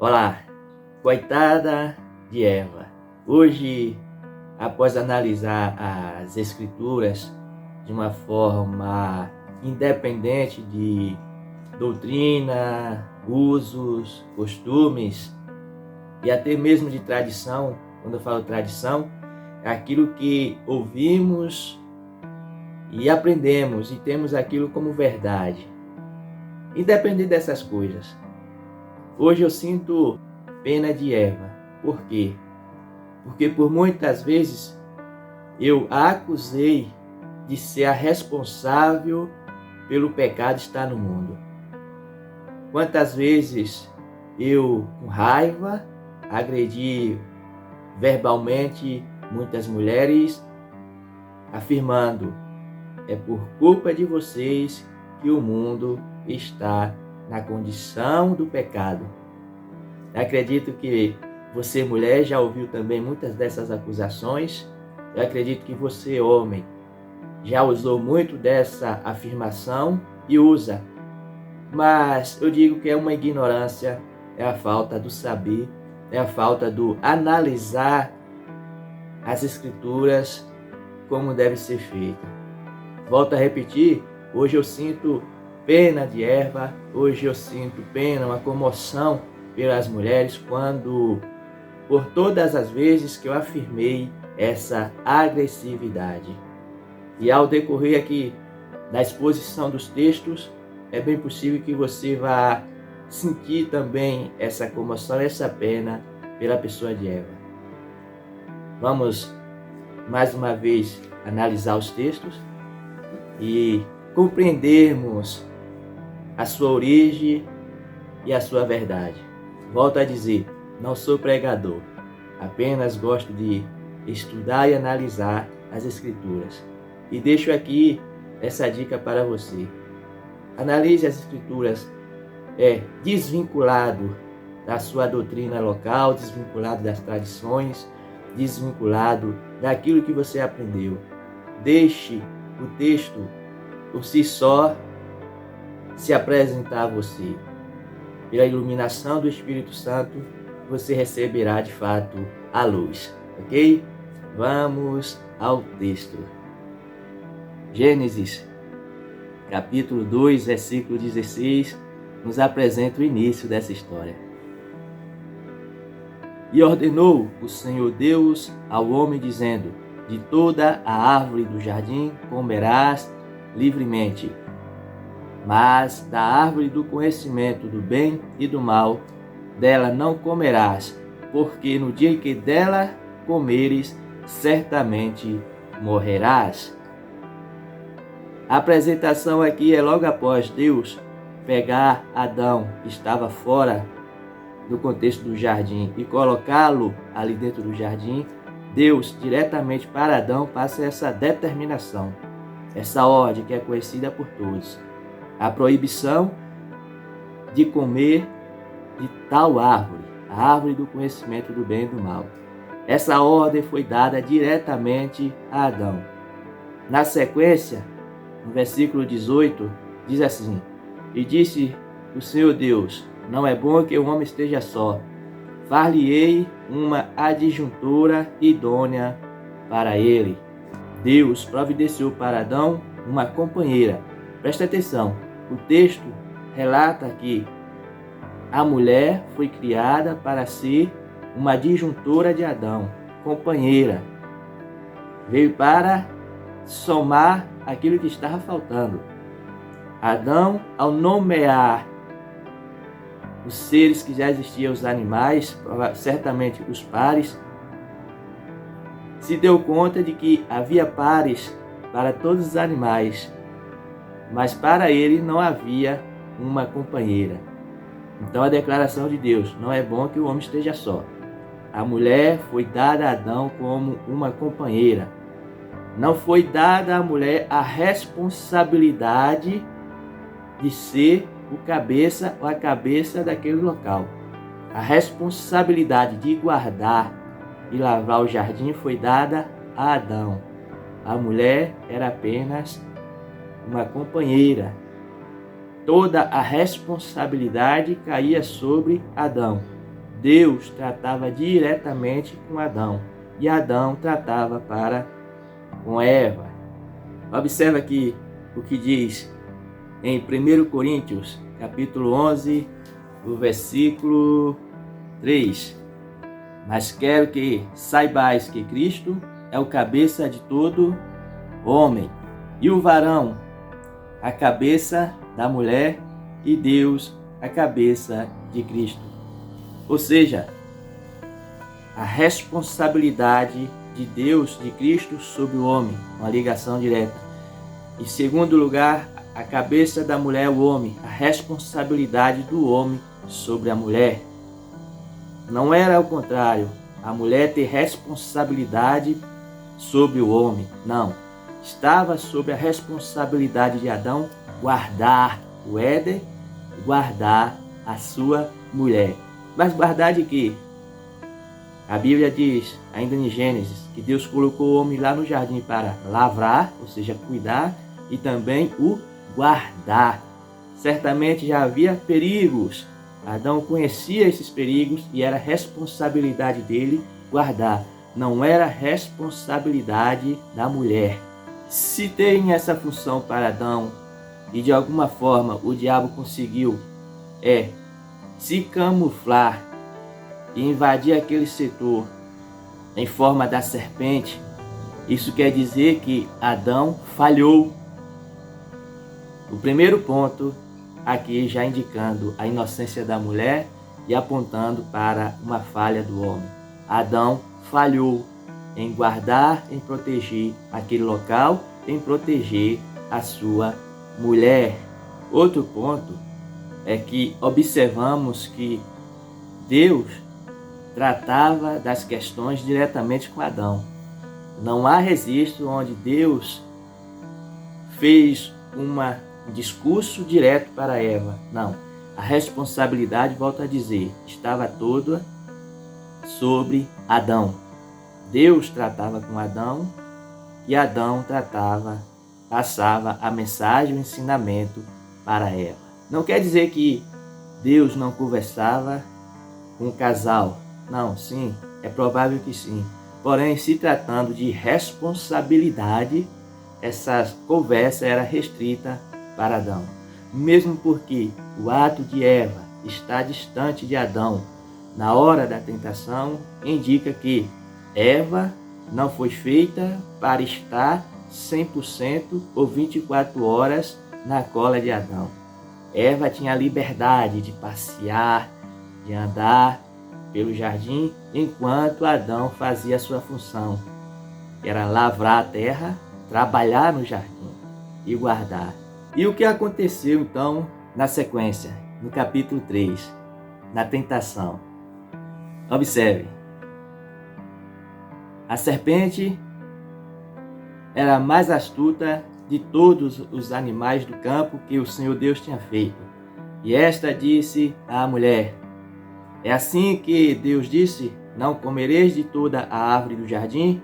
Olá, coitada de Eva. Hoje, após analisar as Escrituras de uma forma independente de doutrina, usos, costumes e até mesmo de tradição, quando eu falo tradição, é aquilo que ouvimos e aprendemos e temos aquilo como verdade. Independente dessas coisas, hoje eu sinto pena de Eva. Por quê? Porque por muitas vezes eu a acusei de ser a responsável pelo pecado estar no mundo. Quantas vezes eu, com raiva, agredi verbalmente muitas mulheres, afirmando: é por culpa de vocês que o mundo está na condição do pecado. Eu acredito que você, mulher, já ouviu também muitas dessas acusações. Eu acredito que você, homem, já usou muito dessa afirmação e usa. Mas eu digo que é uma ignorância, é a falta do saber, é a falta do analisar as Escrituras como deve ser feita. Volto a repetir, hoje eu sinto pena de Eva, hoje eu sinto pena, uma comoção pelas mulheres, por todas as vezes que eu afirmei essa agressividade. E ao decorrer aqui da exposição dos textos, é bem possível que você vá sentir também essa comoção, essa pena pela pessoa de Eva. Vamos mais uma vez analisar os textos e compreendermos a sua origem e a sua verdade. Volto a dizer, não sou pregador, apenas gosto de estudar e analisar as Escrituras. E deixo aqui essa dica para você. Analise as Escrituras desvinculado da sua doutrina local, desvinculado das tradições, desvinculado daquilo que você aprendeu. Deixe o texto por si só se apresentar a você. Pela iluminação do Espírito Santo, você receberá de fato a luz, ok? Vamos ao texto. Gênesis, capítulo 2, versículo 16, nos apresenta o início dessa história. E ordenou o Senhor Deus ao homem, dizendo: de toda a árvore do jardim comerás livremente, mas da árvore do conhecimento do bem e do mal, dela não comerás, porque no dia em que dela comeres, certamente morrerás. A apresentação aqui é logo após Deus pegar Adão, que estava fora do contexto do jardim, e colocá-lo ali dentro do jardim. Deus, diretamente para Adão, passa essa determinação, essa ordem que é conhecida por todos. A proibição de comer de tal árvore, a árvore do conhecimento do bem e do mal. Essa ordem foi dada diretamente a Adão. Na sequência, no versículo 18, diz assim: e disse o Senhor Deus: não é bom que o homem esteja só. Far-lhe-ei uma adjuntora idônea para ele. Deus providenciou para Adão uma companheira. Presta atenção, o texto relata que a mulher foi criada para ser uma adjuntora de Adão, companheira. Veio para somar aquilo que estava faltando. Adão, ao nomear os seres que já existiam, os animais, certamente os pares, se deu conta de que havia pares para todos os animais, mas para ele não havia uma companheira. Então a declaração de Deus: não é bom que o homem esteja só. A mulher foi dada a Adão como uma companheira. Não foi dada à mulher a responsabilidade de ser o cabeça ou a cabeça daquele local. A responsabilidade de guardar e lavar o jardim foi dada a Adão. A mulher era apenas uma companheira. Toda a responsabilidade caía sobre Adão. Deus tratava diretamente com Adão e Adão tratava com Eva. Observa aqui o que diz em 1 Coríntios, capítulo 11, o versículo 3. Mas quero que saibais que Cristo é o cabeça de todo homem, e o varão a cabeça da mulher, e Deus a cabeça de Cristo. Ou seja, a responsabilidade de Deus, de Cristo, sobre o homem, uma ligação direta. Em segundo lugar, a cabeça da mulher é o homem, a responsabilidade do homem sobre a mulher. Não era o contrário, a mulher ter responsabilidade sobre o homem, não. Estava sob a responsabilidade de Adão guardar o Éden, guardar a sua mulher. Mas guardar de quê? A Bíblia diz, ainda em Gênesis, que Deus colocou o homem lá no jardim para lavrar, ou seja, cuidar, e também o guardar. Certamente já havia perigos. Adão conhecia esses perigos e era responsabilidade dele guardar. Não era responsabilidade da mulher. Se tem essa função para Adão e de alguma forma o diabo conseguiu se camuflar e invadir aquele setor em forma da serpente, isso quer dizer que Adão falhou. O primeiro ponto aqui já indicando a inocência da mulher e apontando para uma falha do homem. Adão falhou em guardar, em proteger aquele local, em proteger a sua mulher. Outro ponto é que observamos que Deus tratava das questões diretamente com Adão. Não há registro onde Deus fez um discurso direto para Eva. Não. A responsabilidade, volto a dizer, estava toda sobre Adão. Deus tratava com Adão e Adão passava a mensagem, o ensinamento para Eva. Não quer dizer que Deus não conversava com o casal. Não, sim, é provável que sim. Porém, se tratando de responsabilidade, essa conversa era restrita para Adão. Mesmo porque o ato de Eva estar distante de Adão na hora da tentação, indica que Eva não foi feita para estar 100% ou 24 horas na cola de Adão. Eva tinha a liberdade de passear, de andar pelo jardim, enquanto Adão fazia a sua função, que era lavrar a terra, trabalhar no jardim e guardar. E o que aconteceu então na sequência, no capítulo 3, na tentação? Observe. A serpente era a mais astuta de todos os animais do campo que o Senhor Deus tinha feito. E esta disse à mulher: é assim que Deus disse, não comereis de toda a árvore do jardim?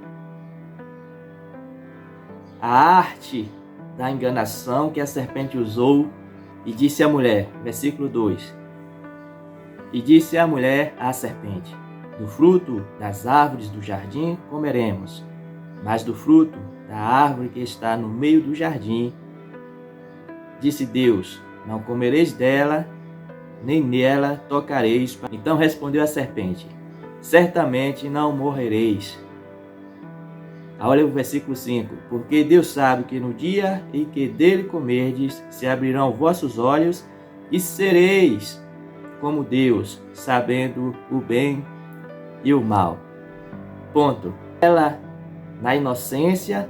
A arte da enganação que a serpente usou, e disse à mulher, versículo 2, e disse a mulher à serpente: do fruto das árvores do jardim comeremos, mas do fruto da árvore que está no meio do jardim, disse Deus, não comereis dela, nem nela tocareis. Então respondeu a serpente: certamente não morrereis. Olha o versículo 5. Porque Deus sabe que no dia em que dele comerdes, se abrirão vossos olhos e sereis como Deus, sabendo o bem e o mal. Ponto. Ela, na inocência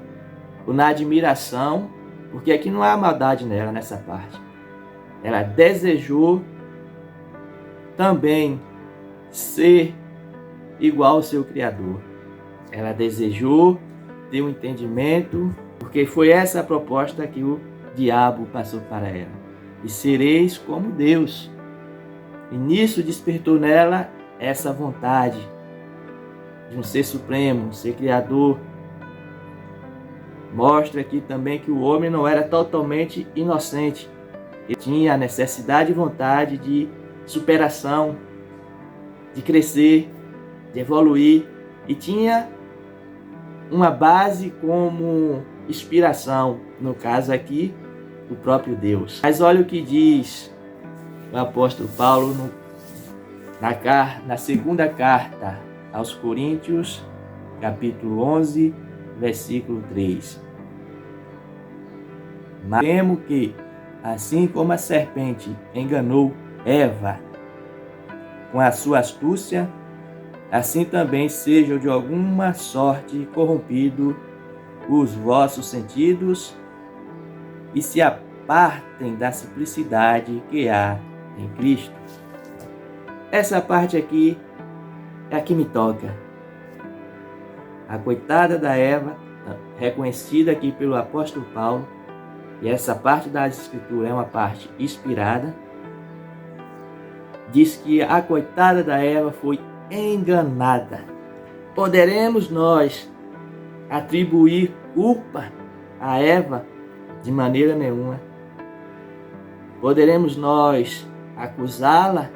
ou na admiração, porque aqui não há maldade nela nessa parte. Ela desejou também ser igual ao seu Criador. Ela desejou ter um entendimento, porque foi essa a proposta que o diabo passou para ela. E sereis como Deus. E nisso despertou nela essa vontade de um ser supremo, um ser criador. Mostra aqui também que o homem não era totalmente inocente. Ele tinha a necessidade e vontade de superação. de crescer, de evoluir, e tinha uma base como inspiração, no caso aqui, o próprio Deus. Mas olha o que diz o apóstolo Paulo na segunda carta aos Coríntios, capítulo 11, versículo 3. Mas temo que, assim como a serpente enganou Eva com a sua astúcia, assim também sejam de alguma sorte corrompidos os vossos sentidos e se apartem da simplicidade que há em Cristo. Essa parte aqui é a que me toca. A coitada da Eva, reconhecida aqui pelo apóstolo Paulo, e essa parte da Escritura é uma parte inspirada, diz que a coitada da Eva foi enganada. Poderemos nós atribuir culpa a Eva? De maneira nenhuma. Poderemos nós acusá-la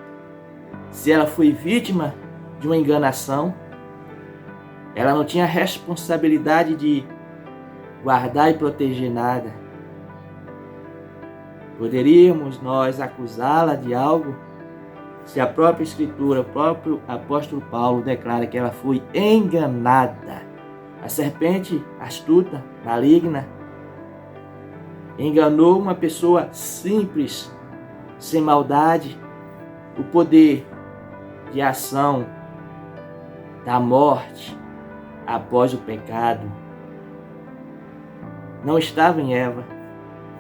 se ela foi vítima de uma enganação? Ela não tinha responsabilidade de guardar e proteger nada. Poderíamos nós acusá-la de algo se a própria Escritura, o próprio apóstolo Paulo declara que ela foi enganada? A serpente astuta, maligna, enganou uma pessoa simples, sem maldade. O poder de ação da morte após o pecado não estava em Eva,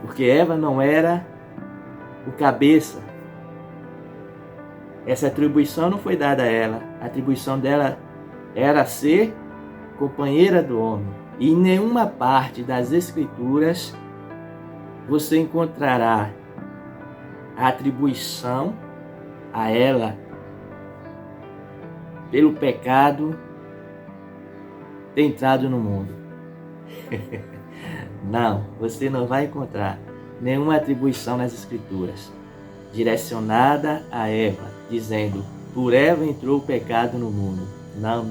porque Eva não era o cabeça. Essa atribuição não foi dada a ela. A atribuição dela era ser companheira do homem. E em nenhuma parte das Escrituras você encontrará a atribuição a ela pelo pecado ter entrado no mundo. Não, você não vai encontrar nenhuma atribuição nas Escrituras direcionada a Eva, dizendo, por Eva entrou o pecado no mundo. Não.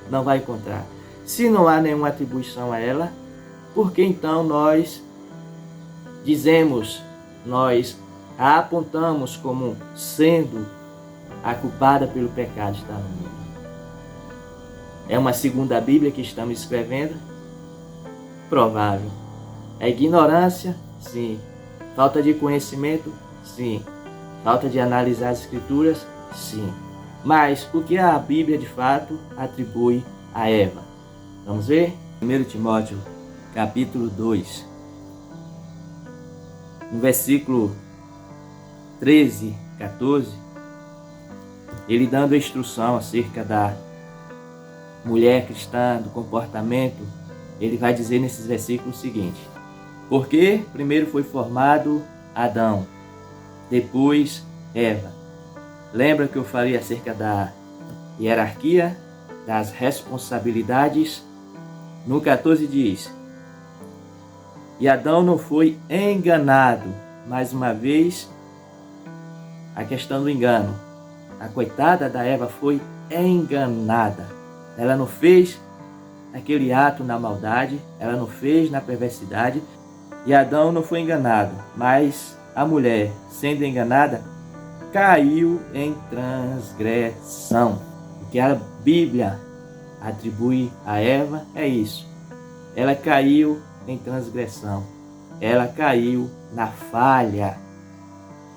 Não vai encontrar. Se não há nenhuma atribuição a ela, por que então nós dizemos, nós a apontamos como sendo a culpada pelo pecado estar no mundo? É uma segunda Bíblia que estamos escrevendo? Provável. É ignorância? Sim. Falta de conhecimento? Sim. Falta de analisar as Escrituras? Sim. Mas o que a Bíblia de fato atribui a Eva? Vamos ver? 1 Timóteo, capítulo 2. No versículo 13, 14, ele dando a instrução acerca da mulher cristã, do comportamento, ele vai dizer nesses versículos o seguinte: porque primeiro foi formado Adão, depois Eva. Lembra que eu falei acerca da hierarquia, das responsabilidades? No 14 diz: e Adão não foi enganado. Mais uma vez, a questão do engano. A coitada da Eva foi enganada. Ela não fez aquele ato na maldade, ela não fez na perversidade, e Adão não foi enganado. Mas a mulher, sendo enganada, caiu em transgressão. O que a Bíblia atribui a Eva é isso. Ela caiu em transgressão. Ela caiu na falha.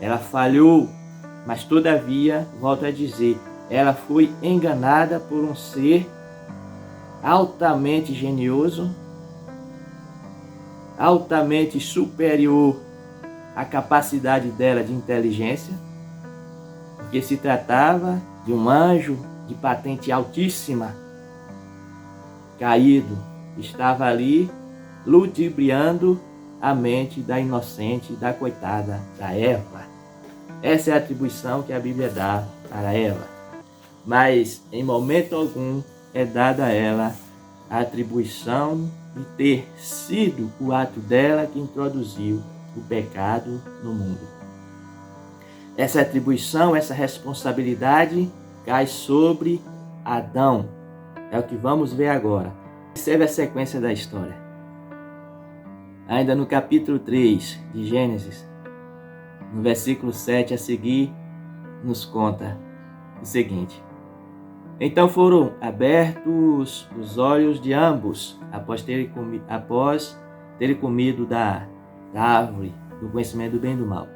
Ela falhou, mas todavia, volto a dizer, ela foi enganada por um ser altamente genioso, altamente superior à capacidade dela de inteligência, porque se tratava de um anjo de patente altíssima, caído, estava ali ludibriando a mente da inocente, da coitada da Eva. Essa é a atribuição que a Bíblia dá para ela. Mas em momento algum é dada a ela a atribuição de ter sido o ato dela que introduziu o pecado no mundo. Essa atribuição, essa responsabilidade cai sobre Adão. É o que vamos ver agora. Observe a sequência da história. Ainda no capítulo 3 de Gênesis, no versículo 7 a seguir, nos conta o seguinte: então foram abertos os olhos de ambos, após terem comido da árvore do conhecimento do bem e do mal,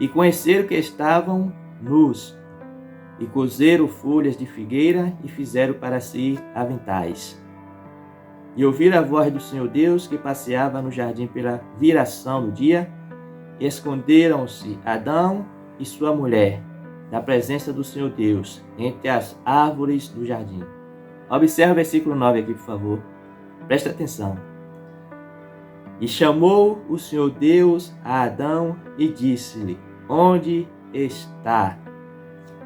e conheceram que estavam nus, e cozeram folhas de figueira e fizeram para si aventais. E ouviram a voz do Senhor Deus que passeava no jardim pela viração do dia, e esconderam-se Adão e sua mulher da presença do Senhor Deus entre as árvores do jardim. Observe o versículo 9 aqui, por favor. Presta atenção. E chamou o Senhor Deus a Adão e disse-lhe: onde está?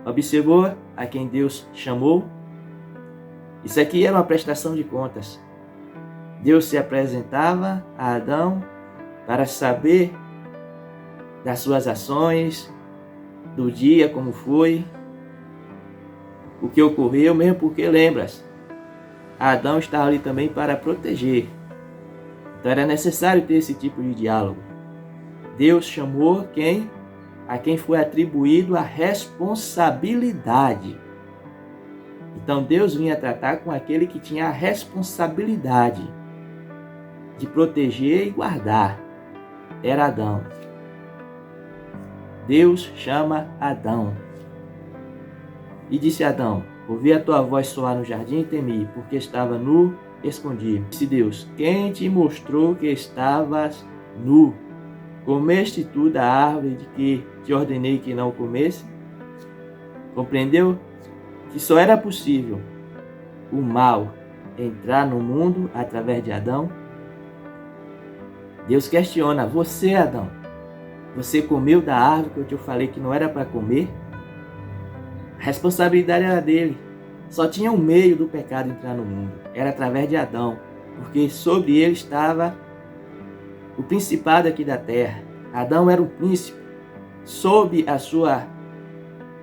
Observou a quem Deus chamou? Isso aqui era uma prestação de contas. Deus se apresentava a Adão para saber das suas ações, do dia, como foi, o que ocorreu, mesmo porque, lembras, Adão estava ali também para proteger. Então era necessário ter esse tipo de diálogo. Deus chamou a quem foi atribuído a responsabilidade. Então Deus vinha tratar com aquele que tinha a responsabilidade de proteger e guardar. Era Adão. Deus chama Adão. E disse a Adão: ouvi a tua voz soar no jardim e temi, porque estava nu, escondi. Disse Deus: quem te mostrou que estavas nu? Comeste tu da árvore de que te ordenei que não comesse? Compreendeu que só era possível o mal entrar no mundo através de Adão? Deus questiona: você, Adão, você comeu da árvore que eu te falei que não era para comer? A responsabilidade era dele. Só tinha um meio do pecado entrar no mundo. Era através de Adão. Porque sobre ele estava o principado aqui da terra. Adão era o príncipe. Sob a sua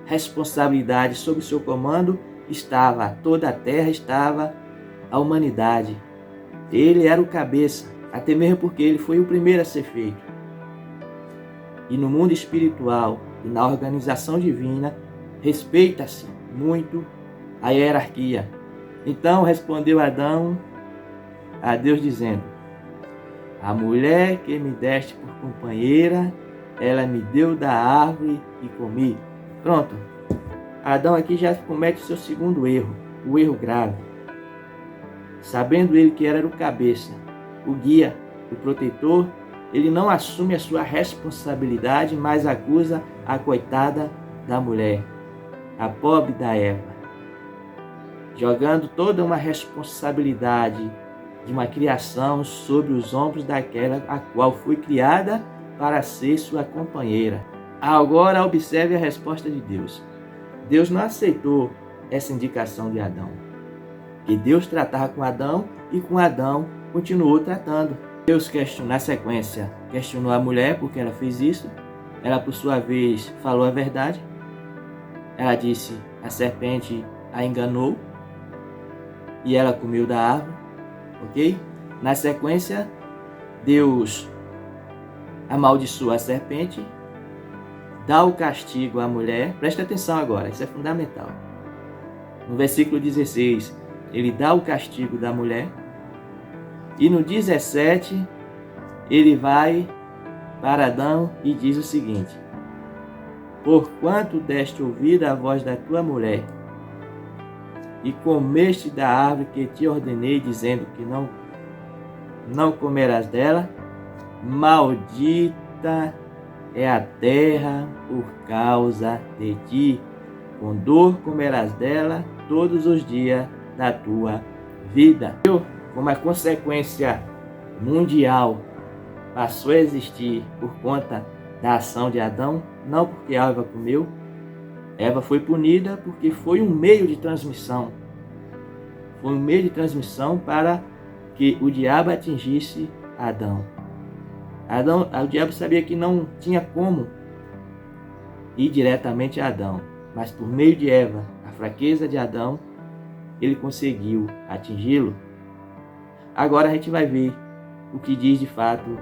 responsabilidade, sob o seu comando, estava toda a terra, estava a humanidade. Ele era o cabeça. Até mesmo porque ele foi o primeiro a ser feito. E no mundo espiritual e na organização divina, respeita-se muito a hierarquia. Então respondeu Adão a Deus dizendo: a mulher que me deste por companheira, ela me deu da árvore e comi. Pronto. Adão aqui já comete o seu segundo erro, o erro grave. Sabendo ele que era o cabeça, o guia, o protetor, ele não assume a sua responsabilidade, mas acusa a coitada da mulher, a pobre da Eva, jogando toda uma responsabilidade de uma criação sobre os ombros daquela a qual foi criada para ser sua companheira. Agora observe a resposta de Deus. Deus não aceitou essa indicação de Adão, que Deus tratava com Adão e com Adão continuou tratando. Deus na sequência questionou a mulher porque ela fez isso. Ela, por sua vez, falou a verdade. Ela disse: a serpente a enganou e ela comeu da árvore, ok? Na sequência, Deus amaldiçoa a serpente, dá o castigo à mulher. Presta atenção agora, isso é fundamental. No versículo 16, ele dá o castigo da mulher. E no 17, ele vai para Adão e diz o seguinte: porquanto deste ouvido a voz da tua mulher, e comeste da árvore que te ordenei, dizendo que não comerás dela, maldita é a terra por causa de ti, com dor comerás dela todos os dias da tua vida. Como a consequência mundial passou a existir por conta da ação de Adão, não porque Eva comeu. Eva foi punida porque foi um meio de transmissão. Foi um meio de transmissão para que o diabo atingisse Adão. O diabo sabia que não tinha como ir diretamente a Adão, mas por meio de Eva, a fraqueza de Adão, ele conseguiu atingi-lo. Agora a gente vai ver o que diz de fato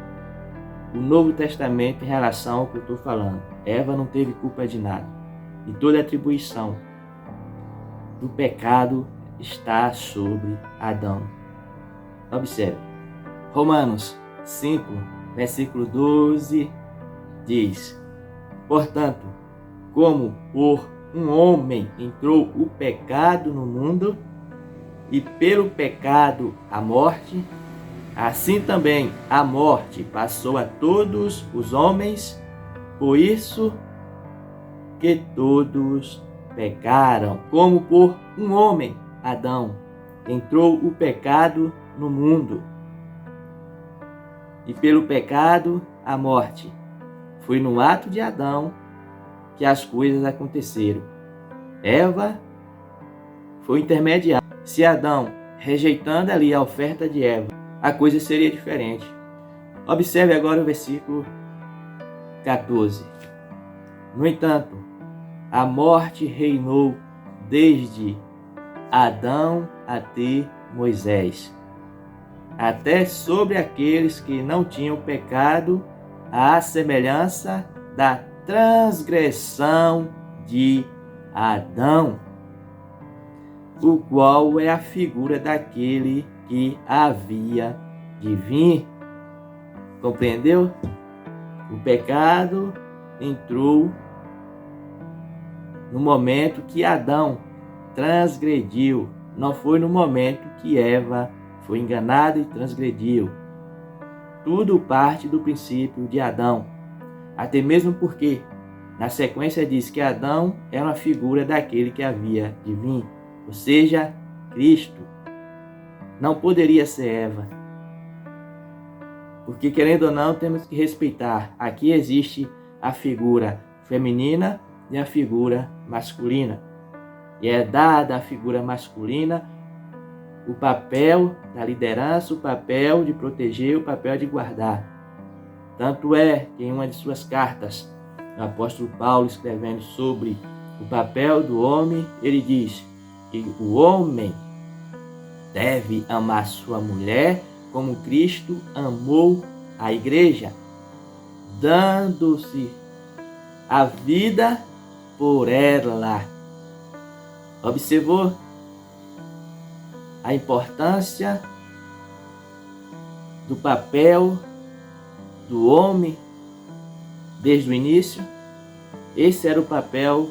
o Novo Testamento em relação ao que eu estou falando. Eva não teve culpa de nada. E toda a atribuição do pecado está sobre Adão. Observe. Romanos 5, versículo 12, diz: portanto, como por um homem entrou o pecado no mundo, e pelo pecado a morte, assim também a morte passou a todos os homens, por isso que todos pecaram. Como por um homem, Adão, entrou o pecado no mundo, e pelo pecado a morte. Foi no ato de Adão que as coisas aconteceram. Eva foi intermediária. Se Adão, rejeitando ali a oferta de Eva, a coisa seria diferente. Observe agora o versículo 14. No entanto, a morte reinou desde Adão até Moisés, até sobre aqueles que não tinham pecado, à semelhança da transgressão de Adão, o qual é a figura daquele que havia de vir. Compreendeu? O pecado entrou no momento que Adão transgrediu. Não foi no momento que Eva foi enganada e transgrediu. Tudo parte do princípio de Adão. Até mesmo porque, na sequência diz que Adão era uma figura daquele que havia de vir. Ou seja, Cristo. Não poderia ser Eva. Porque, querendo ou não, temos que respeitar. Aqui existe a figura feminina e a figura masculina. E é dada à figura masculina o papel da liderança, o papel de proteger, o papel de guardar. Tanto é que em uma de suas cartas, o apóstolo Paulo, escrevendo sobre o papel do homem, ele diz que o homem deve amar sua mulher como Cristo amou a igreja, dando-se a vida por ela. Observou a importância do papel do homem desde o início? Esse era o papel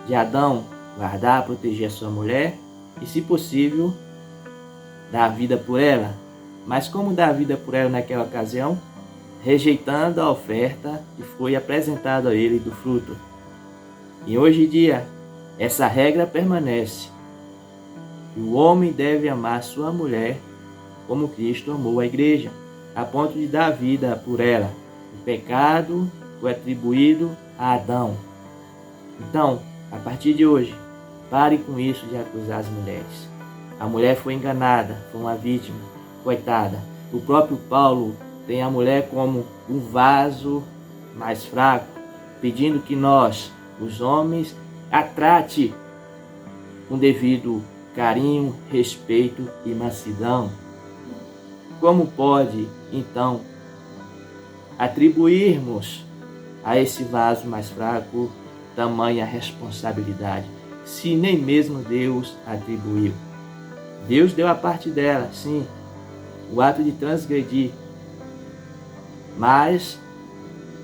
de Adão: guardar, proteger a sua mulher e, se possível, dar a vida por ela. Mas como dar a vida por ela naquela ocasião? Rejeitando a oferta que foi apresentada a ele do fruto. E hoje em dia, essa regra permanece. O homem deve amar sua mulher como Cristo amou a igreja, a ponto de dar a vida por ela. O pecado foi atribuído a Adão. Então, a partir de hoje, pare com isso de acusar as mulheres. A mulher foi enganada, foi uma vítima, coitada. O próprio Paulo tem a mulher como um vaso mais fraco, pedindo que nós, os homens, a trate com devido carinho, respeito e mansidão. Como pode, então, atribuirmos a esse vaso mais fraco tamanha responsabilidade, se nem mesmo Deus atribuiu? Deus deu a parte dela, sim, o ato de transgredir, mas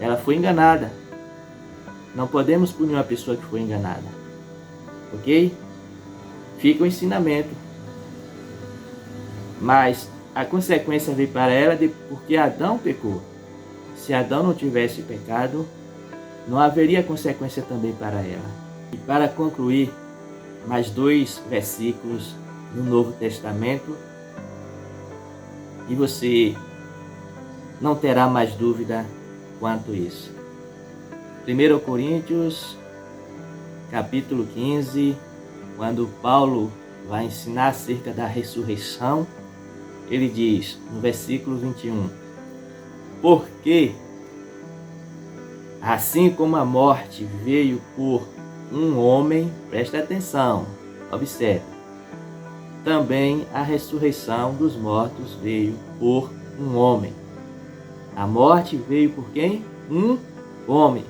ela foi enganada. Não podemos punir uma pessoa que foi enganada, ok? Fica o ensinamento. Mas a consequência veio para ela porque Adão pecou. Se Adão não tivesse pecado, não haveria consequência também para ela. E para concluir, mais 2 versículos no Novo Testamento, e você não terá mais dúvida quanto a isso. 1 Coríntios, capítulo 15, quando Paulo vai ensinar acerca da ressurreição, ele diz, no versículo 21, porque assim como a morte veio por um homem, presta atenção, observe. Também a ressurreição dos mortos veio por um homem. A morte veio por quem? Um homem.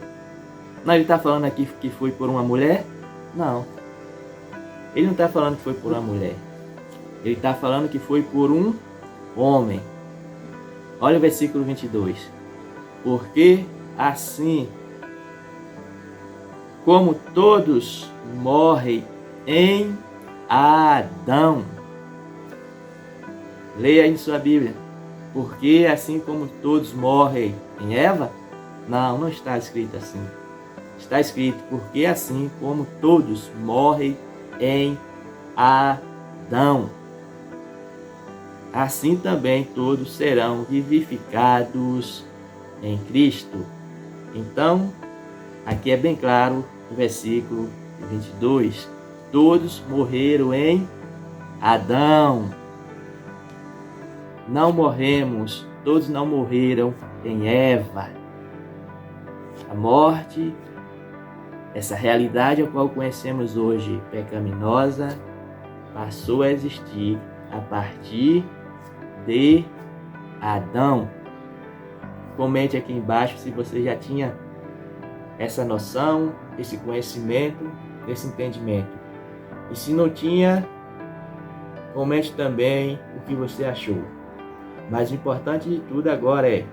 Não, ele está falando aqui que foi por uma mulher? Não. Ele não está falando que foi por uma mulher. Ele está falando que foi por um homem. Olha o versículo 22. Porque assim como todos morrem em Adão. Leia em sua Bíblia. Porque assim como todos morrem em Eva? Não, não está escrito assim. Está escrito, porque assim como todos morrem em Adão, assim também todos serão vivificados em Cristo. Então, aqui é bem claro o versículo 22. Todos morreram em Adão. Não morremos, todos não morreram em Eva. A morte, essa realidade a qual conhecemos hoje, pecaminosa, passou a existir a partir de Adão. Comente aqui embaixo se você já tinha essa noção, esse conhecimento, esse entendimento. E se não tinha, comente também o que você achou. Mas o importante de tudo agora é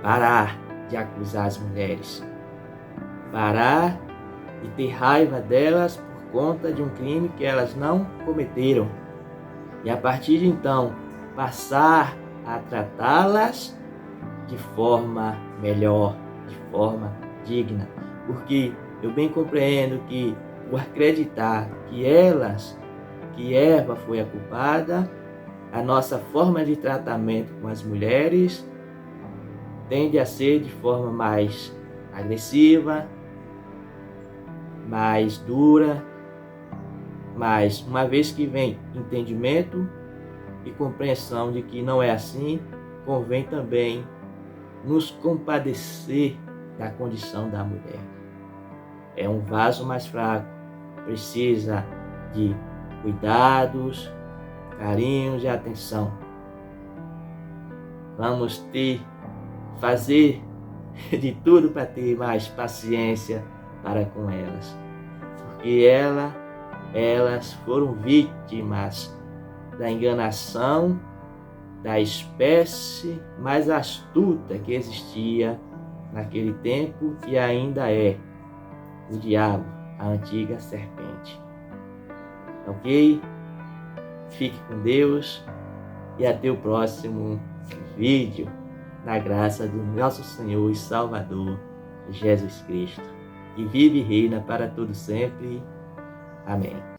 parar de acusar as mulheres. Parar de ter raiva delas por conta de um crime que elas não cometeram. E a partir de então, passar a tratá-las de forma melhor, de forma digna. Porque eu bem compreendo que, por acreditar que Eva foi a culpada, a nossa forma de tratamento com as mulheres tende a ser de forma mais agressiva, mais dura, mas uma vez que vem entendimento e compreensão de que não é assim, convém também nos compadecer da condição da mulher. É um vaso mais fraco, precisa de cuidados, carinhos e atenção. Vamos fazer de tudo para ter mais paciência para com elas, porque elas foram vítimas da enganação da espécie mais astuta que existia naquele tempo e ainda é, o diabo, a antiga serpente. Ok? Fique com Deus e até o próximo vídeo, na graça do nosso Senhor e Salvador, Jesus Cristo, que vive e reina para todo sempre. Amém.